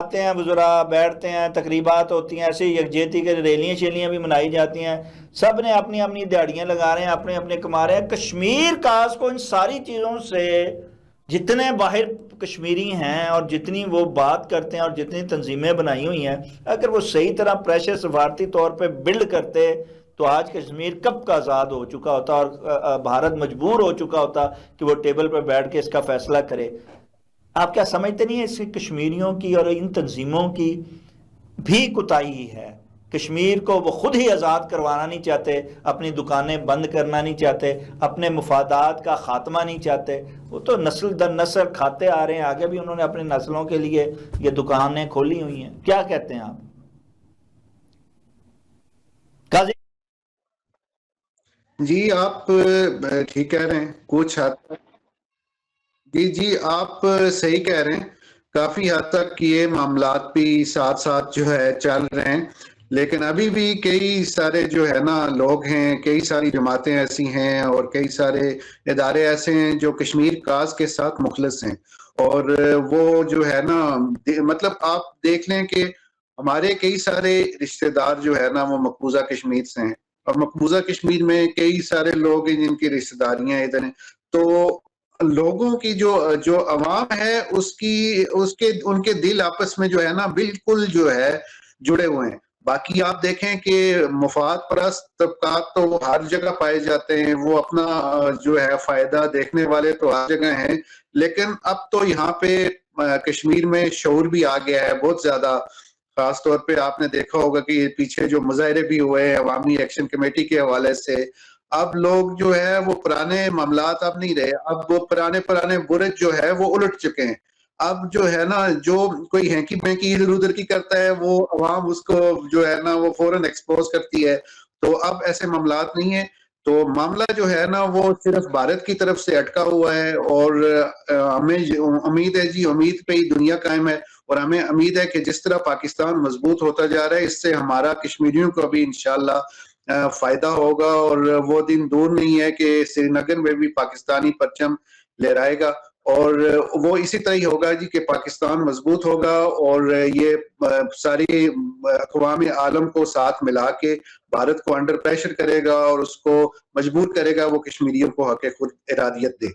आते हैं वज़रा, बैठते हैं, तकरीबात होती हैं, ऐसे यकजहती के रैलियाँ शेलियाँ भी मनाई जाती हैं। सब ने अपनी अपनी दिहाड़ियाँ लगा रहे हैं, अपने अपने कमा रहे हैं। कश्मीर काज को इन सारी चीज़ों से जितने बाहर कश्मीरी हैं और जितनी वो बात करते हैं और जितनी तंजीमें बनाई हुई हैं, अगर वो सही तरह प्रेशर सफारती तौर पे बिल्ड करते तो आज कश्मीर कब का आज़ाद हो चुका होता और भारत मजबूर हो चुका होता कि वो टेबल पर बैठ के इसका फैसला करे। आप क्या समझते नहीं है इससे कश्मीरियों की और इन तंजीमों की भी कुताही है? कश्मीर को वो खुद ही आज़ाद करवाना नहीं चाहते, अपनी दुकानें बंद करना नहीं चाहते, अपने मुफादात का खात्मा नहीं चाहते। वो तो नस्ल दर नस्ल खाते आ रहे हैं, आगे भी उन्होंने अपने नस्लों के लिए ये दुकानें खोली हुई हैं। क्या कहते हैं आप काजी? जी आप ठीक कह रहे हैं कुछ हद तक। जी जी आप सही कह रहे हैं। काफी हद तक ये मामलात भी साथ साथ जो है चल रहे हैं, लेकिन अभी भी कई सारे जो है ना लोग हैं, कई सारी जमातें ऐसी हैं और कई सारे इदारे ऐसे हैं जो कश्मीर काज के साथ मुखलिस हैं। और वो जो है ना मतलब आप देख लें कि हमारे कई सारे रिश्तेदार जो है ना वो मकबूजा कश्मीर से हैं, और मकबूजा कश्मीर में कई सारे लोग हैं जिनकी रिश्तेदारियां इधर हैं। तो लोगों की जो जो अवाम है उसकी उसके उनके दिल आपस में जो है ना बिल्कुल जो है जुड़े हुए हैं। बाकी आप देखें कि मुफाद परस्त तबकात तो हर जगह पाए जाते हैं, वो अपना जो है फायदा देखने वाले तो हर जगह हैं। लेकिन अब तो यहाँ पे कश्मीर में शऊर भी आ गया है बहुत ज्यादा। खास तौर पे आपने देखा होगा कि पीछे जो मुजाहरे भी हुए हैं अवामी एक्शन कमेटी के हवाले से, अब लोग जो है वो पुराने मामलात अब नहीं रहे, अब वो पुराने पुराने बुरज जो है वो उलट चुके हैं। अब जो है ना जो कोई हैंकी पैंकी इधर उधर की करता है वो अवाम उसको जो है ना वो फौरन एक्सपोज करती है। तो अब ऐसे मामलात नहीं है। तो मामला जो है ना वो सिर्फ भारत की तरफ से अटका हुआ है, और हमें उम्मीद है जी, उम्मीद पे ही दुनिया कायम है। और हमें उम्मीद है कि जिस तरह पाकिस्तान मजबूत होता जा रहा है इससे हमारा कश्मीरियों को भी इंशाल्लाह फायदा होगा, और वो दिन दूर नहीं है कि श्रीनगर में भी पाकिस्तानी परचम लहराएगा। और वो इसी तरह ही होगा जी कि पाकिस्तान मजबूत होगा और ये सारी अक़वाम आलम को साथ मिला के भारत को अंडर प्रेशर करेगा और उसको मजबूर करेगा वो कश्मीरियों को हक खुद इरादियत दे।